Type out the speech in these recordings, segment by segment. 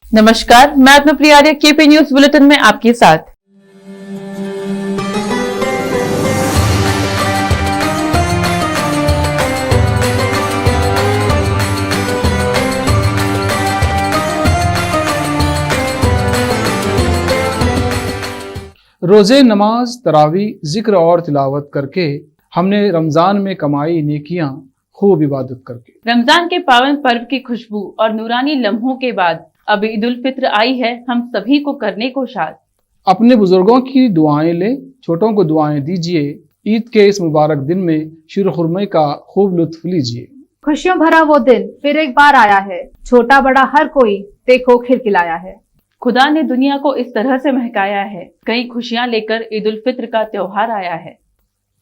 नमस्कार, मैं आत्मप्रिया आर्य KP news bulletin में आपके साथ। रोजे नमाज, तरावी, जिक्र और तिलावत करके हमने रमजान में कमाई नेकियां खूब इबादत करके। रमजान के पावन पर्व की खुशबू और नूरानी लम्हों के बाद अब ईद उल फित्र आई है। हम सभी को करने को शाद। अपने बुजुर्गों की दुआएं ले, छोटों को दुआएं दीजिए। ईद के इस मुबारक दिन में शीर खुरमे का खूब लुत्फ लीजिए। खुशियों भरा वो दिन फिर एक बार आया है, छोटा बड़ा हर कोई देखो खिलखिलाया है। खुदा ने दुनिया को इस तरह से महकाया है, कई खुशियां लेकर ईद उल फित्र का त्योहार आया है।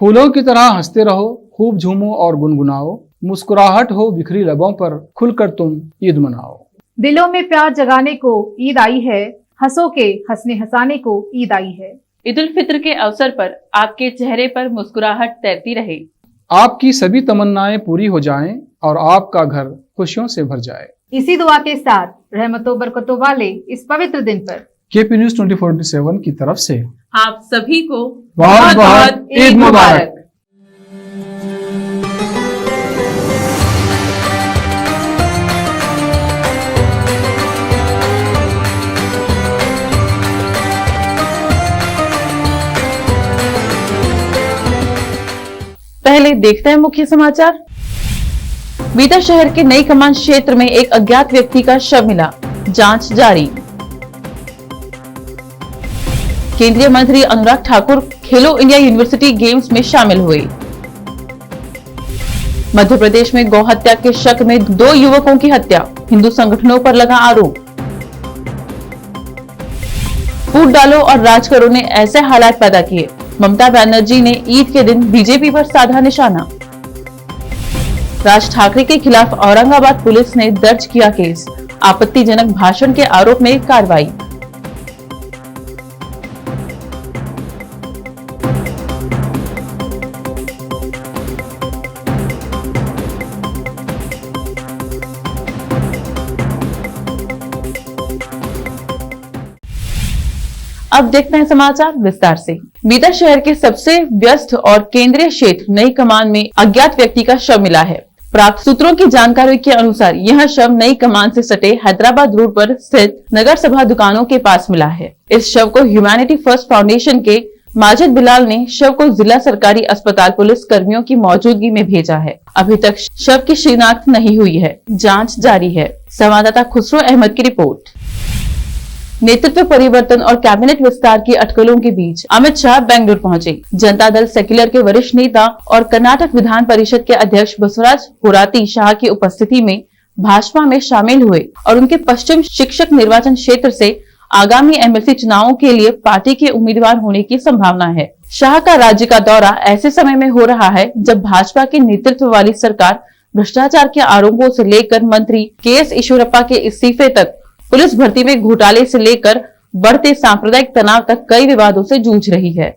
फूलों की तरह हंसते रहो, खूब झूमो और गुनगुनाओ। मुस्कुराहट हो बिखरी लबों पर, खुलकर तुम ईद मनाओ। दिलों में प्यार जगाने को ईद आई है, हंसों के हंसने हंसाने को ईद आई है। ईद उल फित्र के अवसर पर आपके चेहरे पर मुस्कुराहट तैरती रहे, आपकी सभी तमन्नाएं पूरी हो जाएं और आपका घर खुशियों से भर जाए। इसी दुआ के साथ रहमतों बरकतों वाले इस पवित्र दिन पर केपी न्यूज 24/7 की तरफ से आप सभी को बहुत बहुत ईद मुबारक। पहले देखते हैं मुख्य समाचार। बीता शहर के नई कमान क्षेत्र में एक अज्ञात व्यक्ति का शव मिला, जांच जारी। केंद्रीय मंत्री अनुराग ठाकुर खेलो इंडिया यूनिवर्सिटी गेम्स में शामिल हुए। मध्य प्रदेश में गौ हत्या के शक में 2 युवकों की हत्या, हिंदू संगठनों पर लगा आरोप। फूट डालो और राज करो ने ऐसे हालात पैदा किए, ममता बनर्जी ने ईद के दिन बीजेपी पर साधा निशाना। राज ठाकरे के खिलाफ औरंगाबाद पुलिस ने दर्ज किया केस, आपत्तिजनक भाषण के आरोप में कार्रवाई। अब देखते हैं समाचार विस्तार से। बीता शहर के सबसे व्यस्त और केंद्रीय क्षेत्र नई कमान में अज्ञात व्यक्ति का शव मिला है। प्राप्त सूत्रों की जानकारी के अनुसार यह शव नई कमान से सटे हैदराबाद रोड पर स्थित नगर सभा दुकानों के पास मिला है। इस शव को ह्यूमैनिटी फर्स्ट फाउंडेशन के माजिद बिलाल ने शव को जिला सरकारी अस्पताल पुलिस कर्मियों की मौजूदगी में भेजा है। अभी तक शव की शिनाख्त नहीं हुई है, जाँच जारी है। संवाददाता खुसरो अहमद की रिपोर्ट। नेतृत्व परिवर्तन और कैबिनेट विस्तार की अटकलों के बीच अमित शाह बेंगलुरु पहुंचे। जनता दल सेक्युलर के वरिष्ठ नेता और कर्नाटक विधान परिषद के अध्यक्ष बसवराज होराती शाह की उपस्थिति में भाजपा में शामिल हुए और उनके पश्चिम शिक्षक निर्वाचन क्षेत्र से आगामी एमएलसी चुनावों के लिए पार्टी के उम्मीदवार होने की संभावना है। शाह का राज्य का दौरा ऐसे समय में हो रहा है जब भाजपा के नेतृत्व वाली सरकार भ्रष्टाचार के आरोपों से लेकर मंत्री केएस ईश्वरप्पा के इस्तीफे तक, पुलिस भर्ती में घोटाले से लेकर बढ़ते सांप्रदायिक तनाव तक कई विवादों से जूझ रही है।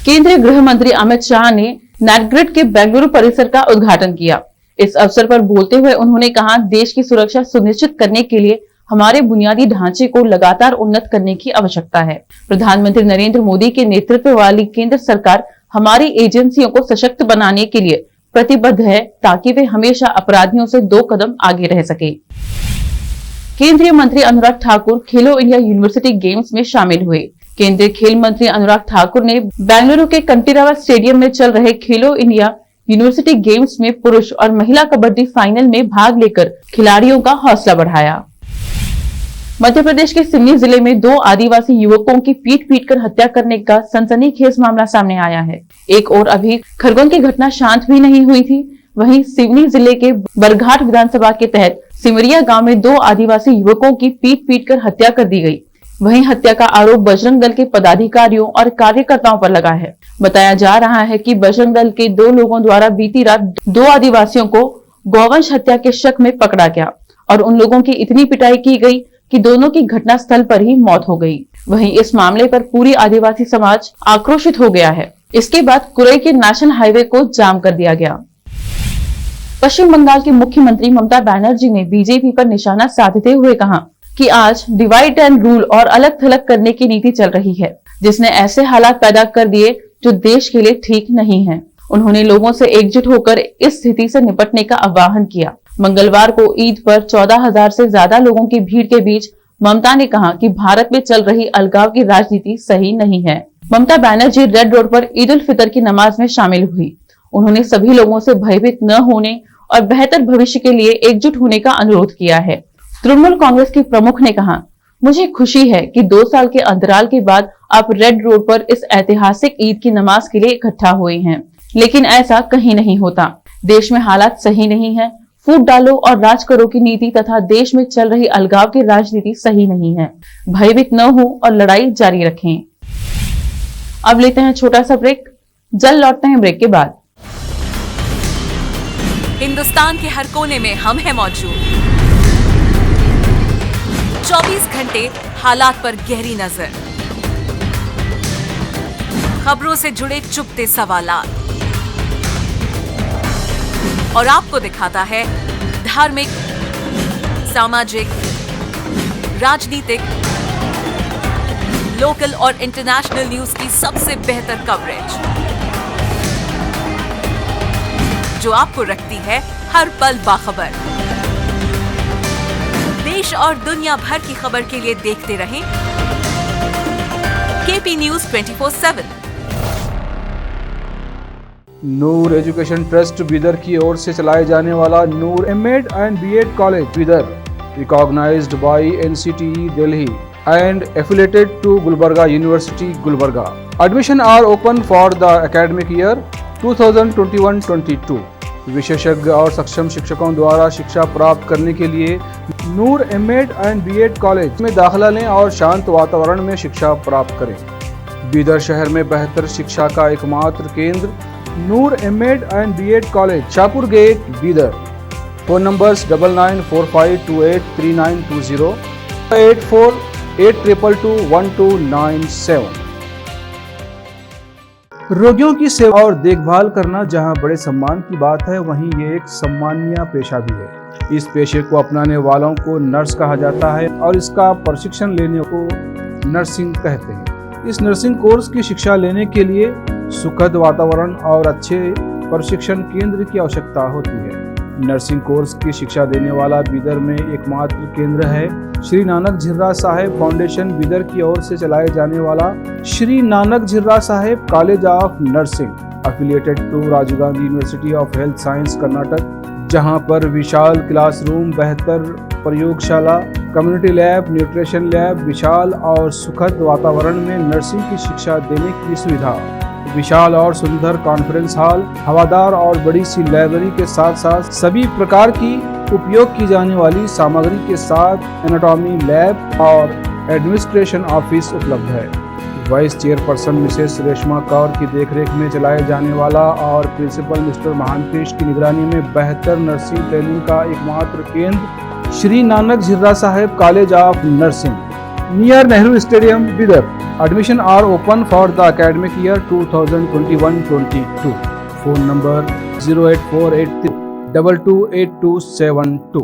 केंद्रीय गृह मंत्री अमित शाह ने नेटग्रिड के बेंगलुरु परिसर का उद्घाटन किया। इस अवसर पर बोलते हुए उन्होंने कहा, देश की सुरक्षा सुनिश्चित करने के लिए हमारे बुनियादी ढांचे को लगातार उन्नत करने की आवश्यकता है। प्रधानमंत्री नरेंद्र मोदी के नेतृत्व वाली केंद्र सरकार हमारी एजेंसियों को सशक्त बनाने के लिए प्रतिबद्ध है ताकि वे हमेशा अपराधियों से 2 कदम आगे रह सके। केंद्रीय मंत्री अनुराग ठाकुर खेलो इंडिया यूनिवर्सिटी गेम्स में शामिल हुए। केंद्रीय खेल मंत्री अनुराग ठाकुर ने बेंगलुरु के कंटीरावा स्टेडियम में चल रहे खेलो इंडिया यूनिवर्सिटी गेम्स में पुरुष और महिला कबड्डी फाइनल में भाग लेकर खिलाड़ियों का हौसला बढ़ाया। मध्य प्रदेश के सिवनी जिले में 2 आदिवासी युवकों की पीट कर हत्या करने का सनसनीखेज मामला सामने आया है। एक और अभी खरगोन की घटना शांत भी नहीं हुई थी, वहीं सिवनी जिले के बरघाट विधानसभा के तहत सिमरिया गांव में 2 आदिवासी युवकों की पीट कर हत्या कर दी गई। वहीं हत्या का आरोप बजरंग दल के पदाधिकारियों और कार्यकर्ताओं पर लगा है। बताया जा रहा है कि बजरंग दल के 2 लोगों द्वारा बीती रात 2 आदिवासियों को गौवंश हत्या के शक में पकड़ा गया और उन लोगों की इतनी पिटाई की गई कि दोनों की घटना स्थल पर ही मौत हो गई। वहीं इस मामले पर पूरी आदिवासी समाज आक्रोशित हो गया है। इसके बाद कुरई के नेशनल हाईवे को जाम कर दिया गया। पश्चिम बंगाल की मुख्यमंत्री ममता बनर्जी ने बीजेपी पर निशाना साधते हुए कहा कि आज डिवाइड एंड रूल और अलग थलग करने की नीति चल रही है, जिसने ऐसे हालात पैदा कर दिए जो देश के लिए ठीक नहीं है। उन्होंने लोगों से एकजुट होकर इस स्थिति से निपटने का आह्वान किया। मंगलवार को ईद पर 14,000 से ज्यादा लोगों की भीड़ के बीच ममता ने कहा कि भारत में चल रही अलगाव की राजनीति सही नहीं है। ममता बनर्जी रेड रोड पर ईद उल फितर की नमाज में शामिल हुई। उन्होंने सभी लोगों से भयभीत न होने और बेहतर भविष्य के लिए एकजुट होने का अनुरोध किया है। तृणमूल कांग्रेस की प्रमुख ने कहा, मुझे खुशी है कि 2 साल के अंतराल के बाद आप रेड रोड पर इस ऐतिहासिक ईद की नमाज के लिए इकट्ठा हुए हैं, लेकिन ऐसा कहीं नहीं होता। देश में हालात सही नहीं है। फूट डालो और राज करो की नीति तथा देश में चल रही अलगाव की राजनीति सही नहीं है। भयभीत न हो और लड़ाई जारी रखें। अब लेते हैं छोटा सा ब्रेक, जल्द लौटते हैं ब्रेक के बाद। हिंदुस्तान के हर कोने में हम हैं मौजूद। 24 घंटे हालात पर गहरी नजर, खबरों से जुड़े चुपते सवालात और आपको दिखाता है धार्मिक, सामाजिक, राजनीतिक, लोकल और इंटरनेशनल न्यूज की सबसे बेहतर कवरेज, जो आपको रखती है हर पल बाखबर। देश और दुनिया भर की खबर के लिए देखते रहें KP news 24/7। Noor education trust Bidar की ओर से चलाए जाने वाला Noor MEd and BEd college Bidar, recognized by NCTE Delhi and affiliated to Gulbarga University, Gulbarga. Admission are open for the academic year 2021-22. विशेषज्ञ और सक्षम शिक्षकों द्वारा शिक्षा प्राप्त करने के लिए नूर एमएड एंड बीएड कॉलेज में दाखिला लें और शांत वातावरण में शिक्षा प्राप्त करें। बीदर शहर में बेहतर शिक्षा का एकमात्र केंद्र Noor MEd and BEd college, Shahpur gate, Bidar. Phone numbers 9945283920, 8482221297। रोगियों की सेवा और देखभाल करना जहां बड़े सम्मान की बात है, वहीं ये एक सम्माननीय पेशा भी है। इस पेशे को अपनाने वालों को नर्स कहा जाता है और इसका प्रशिक्षण लेने को नर्सिंग कहते हैं। इस नर्सिंग कोर्स की शिक्षा लेने के लिए सुखद वातावरण और अच्छे प्रशिक्षण केंद्र की आवश्यकता होती है। नर्सिंग कोर्स की शिक्षा देने वाला बीदर में एकमात्र केंद्र है श्री नानक झिर्रा साहेब फाउंडेशन बीदर की ओर से चलाए जाने वाला Shri Nanak Jhirra Sahib college of nursing, affiliated to Rajiv Gandhi university of health science Karnataka, जहां पर विशाल क्लासरूम, बेहतर प्रयोगशाला, कम्युनिटी लैब, न्यूट्रिशन लैब, विशाल और सुखद वातावरण में नर्सिंग की शिक्षा देने की सुविधा, विशाल और सुंदर कॉन्फ्रेंस हॉल, हवादार और बड़ी सी लाइब्रेरी के साथ साथ सभी प्रकार की उपयोग की जाने वाली सामग्री के साथ एनाटॉमी लैब और एडमिनिस्ट्रेशन ऑफिस उपलब्ध है। Vice chairperson Mrs Reshma Kaur की देखरेख में चलाए जाने वाला और प्रिंसिपल मिस्टर महांतेश की निगरानी में बेहतर नर्सिंग ट्रेनिंग का एकमात्र केंद्र Shri Nanak Jhirra Sahib college of nursing, near Nehru stadium, Bidar. Admission are open for the academic year 2021-22. Phone number 08483228272.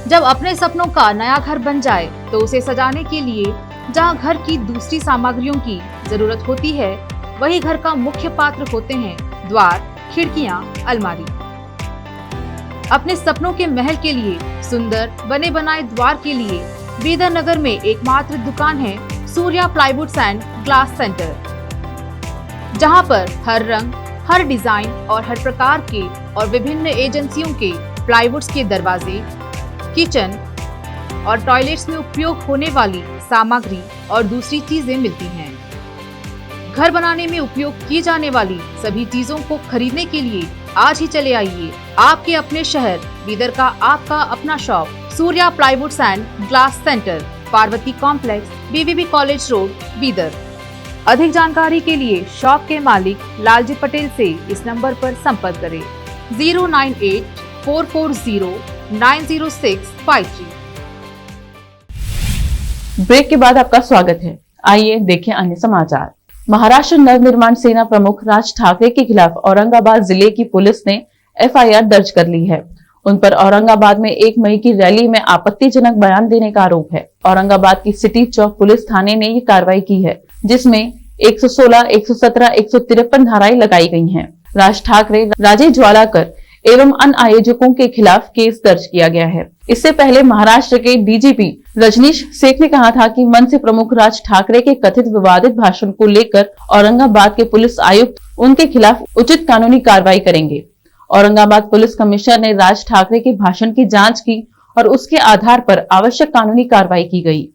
जब अपने सपनों का नया घर बन जाए तो उसे सजाने के लिए जहां घर की दूसरी सामग्रियों की जरूरत होती है, वही घर का मुख्य पात्र होते हैं द्वार, खिड़कियां, अलमारी। अपने सपनों के महल के लिए सुंदर बने बनाए द्वार के लिए बीदर नगर में एकमात्र दुकान है Surya plywoods and glass centre, जहां पर हर रंग, हर डिजाइन और हर प्रकार के और विभिन्न एजेंसियों के प्लाईवुड्स के दरवाजे, किचन और टॉयलेट्स में उपयोग होने वाली सामग्री और दूसरी चीजें मिलती हैं। घर बनाने में उपयोग की जाने वाली सभी चीजों को खरीदने के लिए आज ही चले आइए आपके अपने शहर बीदर का आपका अपना shop Surya plywoods and glass centre, Parvati complex, BVB college road, Bidar. अधिक जानकारी के लिए शॉप के मालिक लालजी पटेल से इस नंबर पर संपर्क करें 098-440-90653। ब्रेक के बाद आपका स्वागत है। आइए देखें अन्य समाचार। महाराष्ट्र नवनिर्माण सेना प्रमुख राज ठाकरे के खिलाफ औरंगाबाद जिले की पुलिस ने एफआईआर दर्ज कर ली है। उन पर औरंगाबाद में 1 मई की रैली में आपत्तिजनक बयान देने का आरोप है। औरंगाबाद की सिटी चौक पुलिस थाने ने ये कार्रवाई की है, जिसमें 116, 117, 153 धाराएं लगाई गई हैं। राज ठाकरे, राजेश ज्वालाकर एवं अन्य आयोजकों के खिलाफ केस दर्ज किया गया है। इससे पहले महाराष्ट्र के डीजीपी रजनीश सेठ ने कहा था कि मनसे प्रमुख राज ठाकरे के कथित विवादित भाषण को लेकर औरंगाबाद के पुलिस आयुक्त उनके खिलाफ उचित कानूनी कार्रवाई करेंगे। औरंगाबाद पुलिस कमिश्नर ने राज ठाकरे के भाषण की जांच की और उसके आधार पर आवश्यक कानूनी कार्रवाई की गई।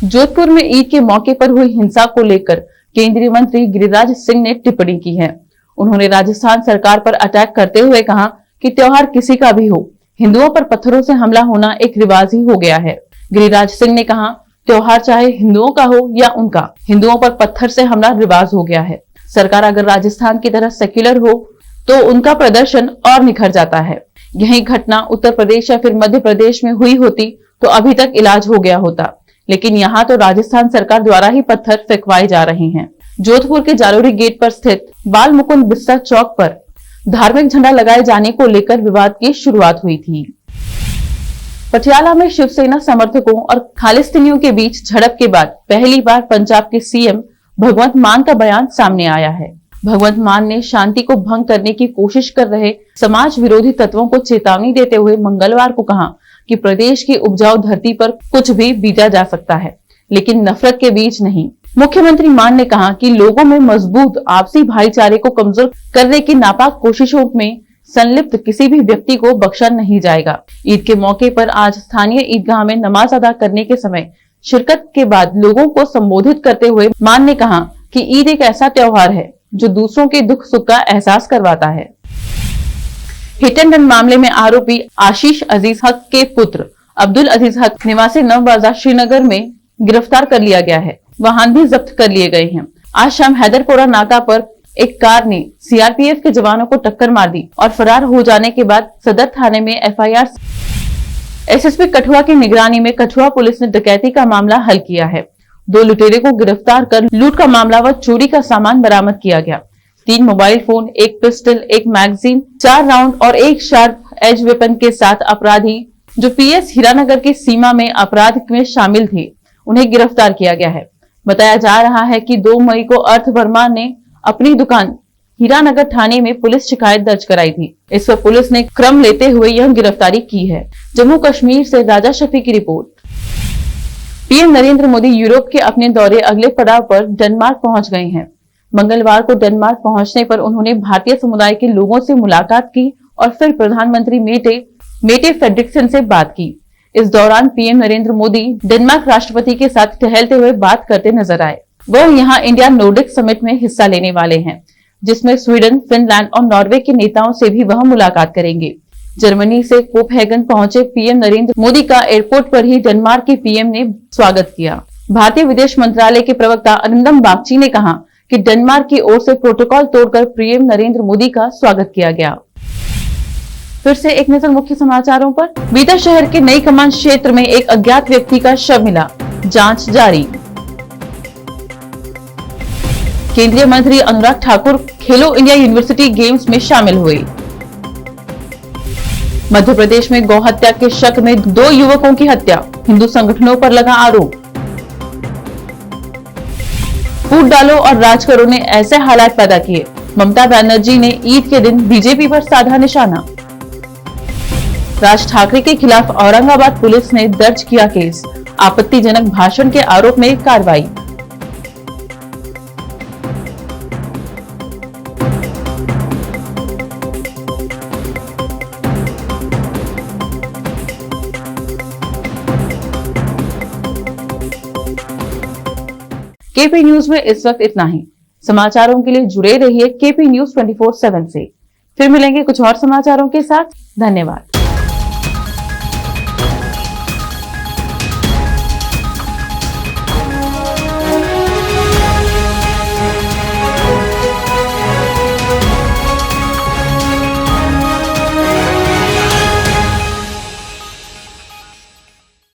जोधपुर में ईद के मौके पर हुई हिंसा को लेकर केंद्रीय मंत्री गिरिराज सिंह ने टिप्पणी की है। उन्होंने राजस्थान सरकार पर अटैक करते हुए कहा कि त्योहार किसी का भी हो, हिंदुओं पर पत्थरों से हमला होना एक रिवाज ही हो गया है। गिरिराज सिंह ने कहा, त्योहार चाहे हिंदुओं का हो या उनका, हिंदुओं पर पत्थर से हमला रिवाज हो गया है। सरकार अगर राजस्थान की तरह सेक्युलर हो तो उनका प्रदर्शन और निखर जाता है। यही घटना उत्तर प्रदेश या फिर मध्य प्रदेश में हुई होती तो अभी तक इलाज हो गया होता, लेकिन यहाँ तो राजस्थान सरकार द्वारा ही पत्थर फेंकवाए जा रहे हैं। जोधपुर के जालोरी गेट पर स्थित बाल मुकुंद बिस्सा चौक पर धार्मिक झंडा लगाए जाने को लेकर विवाद की शुरुआत हुई थी। पटियाला में शिवसेना समर्थकों और खालिस्तानियों के बीच झड़प के बाद पहली बार पंजाब के सीएम भगवंत मान का बयान सामने आया है। भगवंत मान ने शांति को भंग करने की कोशिश कर रहे समाज विरोधी तत्वों को चेतावनी देते हुए मंगलवार को कहा कि प्रदेश की उपजाऊ धरती पर कुछ भी बीजा जा सकता है, लेकिन नफरत के बीच नहीं। मुख्यमंत्री मान ने कहा कि लोगों में मजबूत आपसी भाईचारे को कमजोर करने की नापाक कोशिशों में संलिप्त किसी भी व्यक्ति को बख्शा नहीं जाएगा। ईद के मौके पर आज स्थानीय ईदगाह में नमाज अदा करने के समय शिरकत के बाद लोगों को संबोधित करते हुए मान ने कहा कि ईद एक ऐसा त्योहार है जो दूसरों के दुख सुख का एहसास करवाता है। हिट एंड रन मामले में आरोपी आशीष अजीज हक के पुत्र अब्दुल अजीज हक निवासी नव बाजार श्रीनगर में गिरफ्तार कर लिया गया है। वाहन भी जब्त कर लिए गए हैं। आज शाम हैदरपुरा नाका पर एक कार ने सीआरपीएफ के जवानों को टक्कर मार दी और फरार हो जाने के बाद सदर थाने में एफआईआर। एसएसपी कठुआ की निगरानी में कठुआ पुलिस ने डकैती का मामला हल किया है। 2 लुटेरे को गिरफ्तार कर लूट का मामला व चोरी का सामान बरामद किया गया। 3 mobile phone, 1 pistol, 1 magazine, 4 round और 1 शार्प एज वेपन के साथ अपराधी जो पीएस हीरानगर की सीमा में अपराध में शामिल थे, उन्हें गिरफ्तार किया गया है। बताया जा रहा है कि 2 मई को अर्थ वर्मा ने अपनी दुकान हीरानगर थाने में पुलिस शिकायत दर्ज कराई थी। इस पर पुलिस ने क्रम लेते हुए यह गिरफ्तारी की है। जम्मू कश्मीर से राजा शफी की report. PM Narendra Modi Europe के अपने दौरे अगले पड़ाव पर डेनमार्क पहुंच गए हैं। मंगलवार को डेनमार्क पहुंचने पर उन्होंने भारतीय समुदाय के लोगों से मुलाकात की और फिर प्रधानमंत्री मेटे फ्रेडरिक्सन से बात की। इस दौरान पीएम नरेंद्र मोदी डेनमार्क राष्ट्रपति के साथ टहलते हुए बात करते नजर आए। वह यहाँ इंडिया नॉर्डिक समिट में हिस्सा लेने वाले हैं, जिसमें स्वीडन, फिनलैंड और नॉर्वे के नेताओं से भी वह मुलाकात करेंगे। जर्मनी से कोपहेगन पहुंचे पीएम नरेंद्र मोदी का एयरपोर्ट पर ही डेनमार्क के पीएम ने स्वागत किया। भारतीय विदेश मंत्रालय के प्रवक्ता अरिंदम बागची ने कहा कि डेनमार्क की ओर से प्रोटोकॉल तोड़कर पीएम नरेंद्र मोदी का स्वागत किया गया। फिर से एक नजर मुख्य समाचारों पर। बीदर शहर के नई कमान क्षेत्र में एक अज्ञात व्यक्ति का शव मिला, जांच जारी। केंद्रीय मंत्री अनुराग ठाकुर खेलो इंडिया यूनिवर्सिटी गेम्स में शामिल हुए। मध्य प्रदेश में गौ हत्या के शक में 2 युवकों की हत्या, हिंदू संगठनों पर लगा आरोप। फूट डालो और राज करो ने ऐसे हालात पैदा किए, ममता बनर्जी ने ईद के दिन बीजेपी पर साधा निशाना। राज ठाकरे के खिलाफ औरंगाबाद पुलिस ने दर्ज किया केस, आपत्तिजनक भाषण के आरोप में कार्रवाई। केपी न्यूज में इस वक्त इतना ही। समाचारों के लिए जुड़े रहिए केपी न्यूज 24/7 से। फिर मिलेंगे कुछ और समाचारों के साथ। धन्यवाद।